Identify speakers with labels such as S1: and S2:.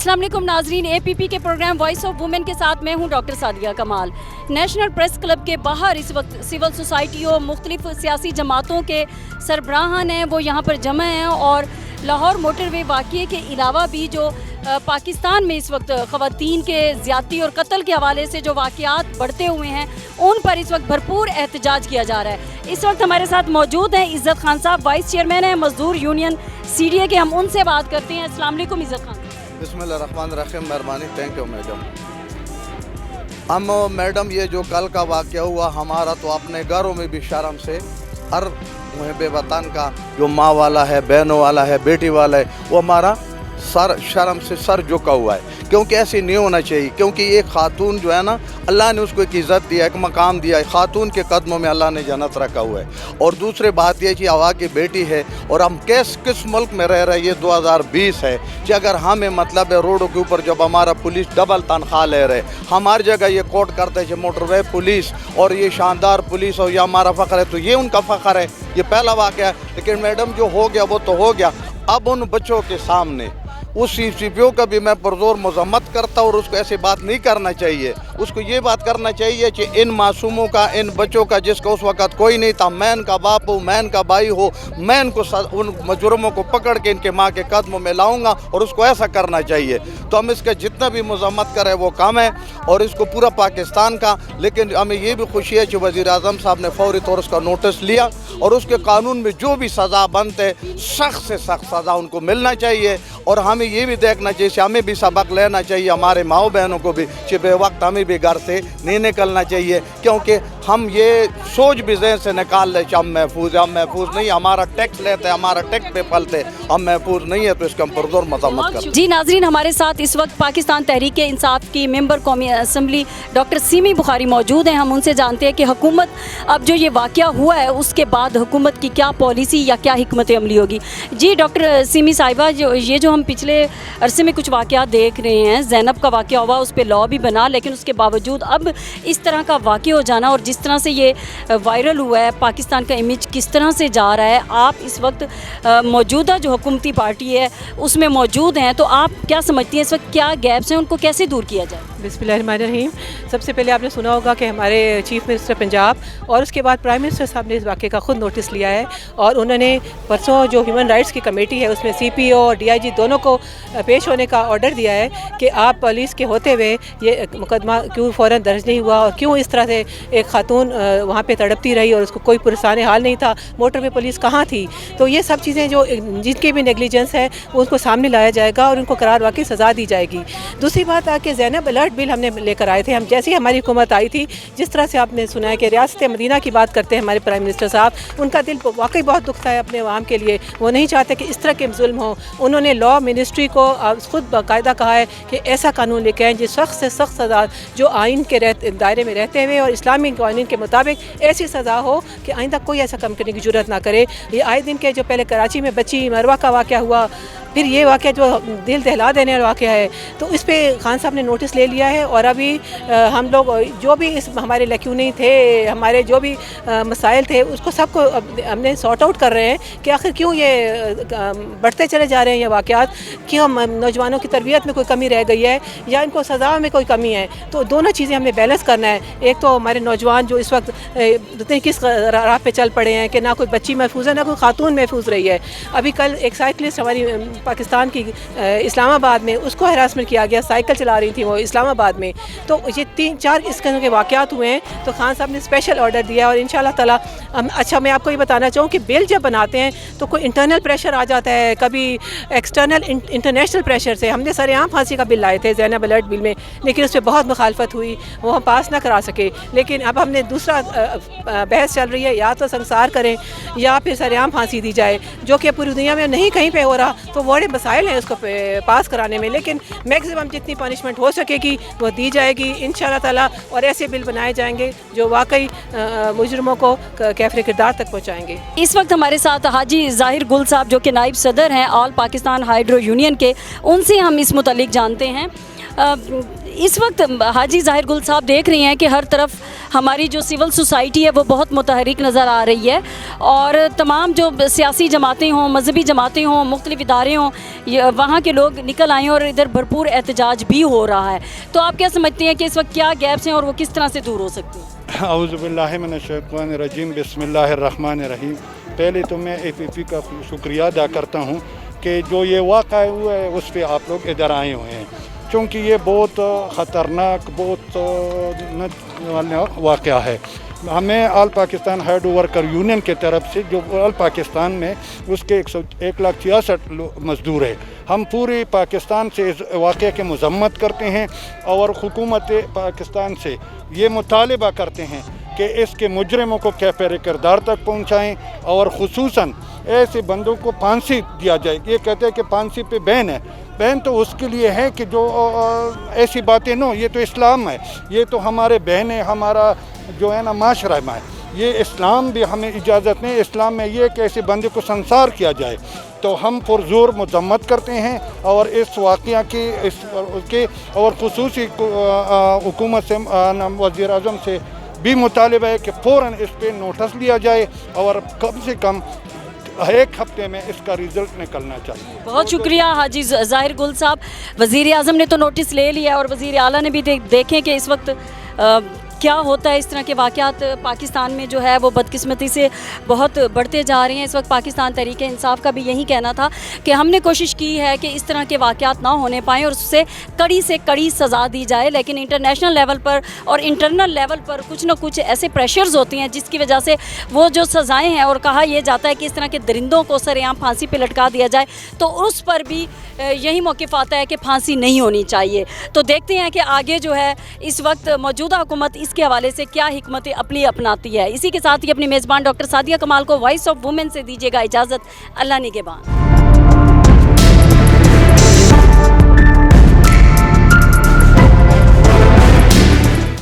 S1: अस्सलाम वालेकुम नाजरीन, APP के प्रोग्राम वॉइस ऑफ वुमेन के साथ मैं हूं डॉक्टर सादिया कमाल। नेशनल प्रेस क्लब के बाहर इस वक्त सिविल सोसाइटी और मुख्तलिफ सियासी जमातों के सरबराहान हैं, वो यहाँ पर जमा हैं और लाहौर मोटरवे वाक़ये के अलावा भी जो पाकिस्तान में इस वक्त ख़वातीन के ज़्यादती और कत्ल के हवाले से जो वाक़यात बढ़ते हुए हैं उन पर इस वक्त भरपूर एहतजाज किया जा रहा है। इस वक्त हमारे साथ मौजूद हैं इज़्ज़त खान साहब, वाइस चेयरमैन हैं मज़दूर यूनियन CDA के। हम उनसे बात करते हैं। अस्सलाम वालेकुम इज़्ज़त खान।
S2: बिस्मिल्लाहिर्रहमानिर्रहीम, मेहरबानी, थैंक यू मैडम। हम मैडम ये जो कल का वाक़या हुआ, हमारा तो अपने घरों में भी शर्म से हर मुहब्बे वतन का जो माँ वाला है, बहनों वाला है, बेटी वाला है, वो हमारा सर शर्म से सर झुका हुआ है, क्योंकि ऐसे नहीं होना चाहिए। क्योंकि एक खातून जो है ना, अल्लाह ने उसको एक इज़्ज़त दिया, एक मकाम दिया है। खातून के कदमों में अल्लाह ने जन्नत रखा हुआ है। और दूसरी बात यह कि हवा की बेटी है और हम किस मुल्क में रह रहे हैं, ये 2020 है कि अगर हमें मतलब है रोडों के ऊपर जब हमारा पुलिस डबल तनख्वाह ले रहे, हमारी जगह ये कोर्ट करते हैं कि मोटरवे पुलिस और ये शानदार पुलिस और ये हमारा फ़ख्र है, तो ये उनका फ़ख्र है। ये पहला वाक़या है। लेकिन मैडम जो हो गया वो तो हो गया। अब उन बच्चों के सामने उस CPO का भी मैं पुरज़ोर मज़म्मत करता हूँ और उसको ऐसी बात नहीं करना चाहिए। उसको ये बात करना चाहिए कि इन मासूमों का, इन बच्चों का जिसका उस वक़्त कोई नहीं था, मैं इनका बाप हूँ, मैं इनका भाई हो, मैं इनको उन मुजरमों को पकड़ के इनके माँ के कदमों में लाऊंगा और उसको ऐसा करना चाहिए। तो हम इसका जितना भी मज़म्मत करें वो कम है और इसको पूरा पाकिस्तान का। लेकिन हमें ये भी खुशी है कि वज़ीर-ए-आज़म साहब ने फौरी तौर उसका नोटिस लिया और उसके कानून में जो भी सज़ा बनते, सख्त से सख्त सज़ा उनको मिलना चाहिए। और हमें ये भी देखना चाहिए, हमें भी सबक लेना चाहिए, हमारे माओ बहनों को भी कि बे वक्त हमें भी घर से नहीं निकलना चाहिए। क्योंकि हम ये सोच भी ज़हन से निकाल ले कि हम महफूज हैं। हम महफूज नहीं, हमारा टैक्स लेते, हमारा टैक्स पे पलते, हम महफूज नहीं है। तो इसका हम पुरज़ोर मज़म्मत करते हैं।
S1: जी नाज़रीन, हमारे साथ इस वक्त पाकिस्तान तहरीक इंसाफ की मेंबर कौमी असम्बली डॉक्टर सीमी बुखारी मौजूद हैं। हम उनसे जानते हैं कि हुकूमत अब जो ये वाक़या हुआ है उसके बाद हुकूमत की क्या पॉलिसी या क्या हिकमत अमली होगी। जी डॉक्टर सीमी साहिबा, जो हम पिछले अरसे में कुछ वाक़यात देख रहे हैं, ज़ैनब का वाक़या हुआ, उस पर लॉ भी बना, लेकिन उसके बावजूद अब इस तरह का वाक़या हो जाना और जिस तरह से ये वायरल हुआ है, पाकिस्तान का इमेज किस तरह से जा रहा है, आप इस वक्त मौजूदा जो हुकूमती पार्टी है उसमें मौजूद हैं, तो आप क्या समझती हैं इस वक्त क्या गैप्स हैं, उनको कैसे दूर किया जाए?
S3: बिस्मिल्लाहिर्रहमानिर्रहीम। सबसे पहले आपने सुना होगा कि हमारे चीफ मिनिस्टर पंजाब और उसके बाद प्राइम मिनिस्टर साहब ने इस वाक़े का ख़ुद नोटिस लिया है और उन्होंने परसों जो ह्यूमन राइट्स की कमेटी है उसमें CPO और DIG दोनों को पेश होने का ऑर्डर दिया है कि आप पुलिस के होते हुए ये मुकदमा क्यों फ़ौरन दर्ज नहीं हुआ और क्यों इस तरह से एक खातून वहाँ पे तड़पती रही और उसको कोई पुरसान हाल नहीं था, मोटरवे पुलिस कहाँ थी। तो ये सब चीज़ें जो जिनकी भी नेगलिजेंस है उसको सामने लाया जाएगा और उनको करार वाकई सज़ा दी जाएगी। दूसरी बात है कि ज़ैनब अलर्ट बिल हमने लेकर आए थे। हम जैसे ही हमारी हुकूमत आई थी, जिस तरह से आपने सुना है कि रियासत मदीना की बात करते हैं हमारे प्राइम मिनिस्टर साहब, उनका दिल वाकई बहुत दुखता है अपने अवाम के लिए। वो नहीं चाहते कि इस तरह के जुल्म हो। उन्होंने लॉ मिनिस्ट्री को खुद बाकायदा कहा है कि ऐसा कानून लेके आएँ जो सख्त से सख्त सज़ा, जो आइन के दायरे में रहते हुए और इस्लामी कानून के मुताबिक ऐसी सज़ा हो कि आइंदा कोई ऐसा काम करने की जरूरत ना करे। ये आए दिन के जो पहले कराची में बच्ची मरवा का वाक़या हुआ, फिर ये वाक़या जो दिल दहला देने वाला वाक़या है, तो इस पर खान साहब ने नोटिस ले लिया है। और अभी हम लोग जो भी इस हमारे लैक्यूने थे, हमारे जो भी मसाइल थे, उसको सबको हमने सॉर्ट आउट कर रहे हैं कि आखिर क्यों ये बढ़ते चले जा रहे हैं ये वाक़यात, क्यों नौजवानों की तरबियत में कोई कमी रह गई है या इनको सज़ा में कोई कमी है। तो दोनों चीज़ें हमें बैलेंस करना है। एक तो हमारे नौजवान जो इस वक्त किस राह पे चल पड़े हैं कि ना कोई बच्ची महफूज है, ना कोई खातून महफूज रही है। अभी कल एक साइकिलिस्ट हमारी पाकिस्तान की इस्लामाबाद में, उसको हरासमेंट किया गया, साइकिल चला रही थी वो इस्लामाबाद में। तो ये 3-4 इस तरह के वाक़यात हुए हैं। तो खान साहब ने स्पेशल ऑर्डर दिया और इंशाल्लाह ताला अच्छा मैं आपको ये बताना चाहूँ कि बिल जब बनाते हैं तो कोई इंटरनल प्रेशर आ जाता है, कभी एक्सटर्नल इंटरनेशनल प्रेशर से। हमने सरेआम फांसी का बिल लाए थे ज़ैनब अलर्ट बिल में, लेकिन उस पर बहुत मुखालफत हुई, वो हम पास ना करा सके। लेकिन अब हमने दूसरा बहस चल रही है, या तो संसार करें या फिर सरेआम फांसी दी जाए, जो कि पूरी दुनिया में नहीं कहीं पे हो रहा। तो बड़े मसाइल हैं उसको पास कराने में, लेकिन मैक्सिमम जितनी पनिशमेंट हो सकेगी वो दी जाएगी इंशाल्लाह ताला। और ऐसे बिल बनाए जाएंगे जो वाकई मुजरमों को कैफरे किरदार तक पहुँचाएंगे।
S1: इस वक्त हमारे साथ हाजी ज़ाहिर गुल साहब जो कि नायब सदर हैं ऑल पाकिस्तान हाइड्रो यूनियन के, उनसे हम इस मुतालिक जानते हैं। इस वक्त हाजी ज़ाहिर गुल साहब देख रही हैं कि हर तरफ हमारी जो सिविल सोसाइटी है वो बहुत मुतहरिक नज़र आ रही है और तमाम जो सियासी जमातें हों, मजहबी जमातें हों, मुख्तलिफ इदारे हों, वहाँ के लोग निकल आए हैं और इधर भरपूर एहतजाज भी हो रहा है। तो आप क्या समझते हैं कि इस वक्त क्या गैप्स हैं और वो किस तरह से दूर हो सकते हैं?
S4: औज़ुबिल्लाहि मिनश्शैतानिर्रजीम, बिस्मिल्लाहिर्रहमानिर्रहीम। पहले तो मैं APP का शुक्रिया अदा करता हूँ कि जो ये वाक़ा हुआ है उस पर आप लोग इधर आए हुए हैं, क्योंकि ये बहुत ख़तरनाक, बहुत वाक़या है। हमें all Pakistan head worker union के तरफ से, जो ऑल पाकिस्तान में उसके 1,66,00,000 मज़दूर है, हम पूरे पाकिस्तान से इस वाक़े की मज़म्मत करते हैं और हुकूमत पाकिस्तान से ये मुतालिबा करते हैं कि इसके मुजरिमों को कैफ़िर किरदार तक पहुँचाएँ और ख़ुसूसन ऐसे बंदों को फांसी दिया जाए। ये कहते हैं कि फांसी पे बैन है, बैन तो उसके लिए है कि जो ऐसी बातें न, ये तो इस्लाम है, ये तो हमारे बहन है, हमारा जो है ना माशरा है, ये इस्लाम भी हमें इजाज़त नहीं। इस्लाम में ये कि ऐसे बंदे को संसार किया जाए, तो हम पुरज़ोर मज़म्मत करते हैं और इस वाक़या की उसके और ख़ुसूसी हुकूमत से, वज़ीर-ए-आज़म से भी मुतालिबा है कि फ़ौरन इस पर नोटिस लिया जाए और कम से कम एक हफ्ते में इसका रिज़ल्ट निकलना चाहिए।
S1: बहुत शुक्रिया हाजी ज़ाहिर गुल साहब। वज़ीर आज़म ने तो नोटिस ले लिया और वज़ीर आला ने भी देखें कि इस वक्त क्या होता है। इस तरह के वाक़यात पाकिस्तान में जो है वो बदकिस्मती से बहुत बढ़ते जा रहे हैं। इस वक्त पाकिस्तान तहरीक-ए-इंसाफ़ का भी यही कहना था कि हमने कोशिश की है कि इस तरह के वाक़यात ना होने पाएँ और उससे कड़ी से कड़ी सज़ा दी जाए, लेकिन इंटरनेशनल लेवल पर और इंटरनल लेवल पर कुछ ना कुछ ऐसे प्रेशर्स होती हैं जिसकी वजह से वो जो सज़ाएँ हैं, और कहा यह जाता है कि इस तरह के दरिंदों को सरेआम फांसी पर लटका दिया जाए, तो उस पर भी यही मौक़िफ़ आता है कि फांसी नहीं होनी चाहिए। तो देखते हैं कि आगे जो है इस वक्त मौजूदा हुकूमत इसके हवाले से क्या हिकमत अमली अपनाती है। इसी के साथ ही अपनी मेज़बान डॉक्टर सादिया कमाल को वॉइस ऑफ वुमेन से दीजिएगा इजाज़त। अल्लाह निगहबान।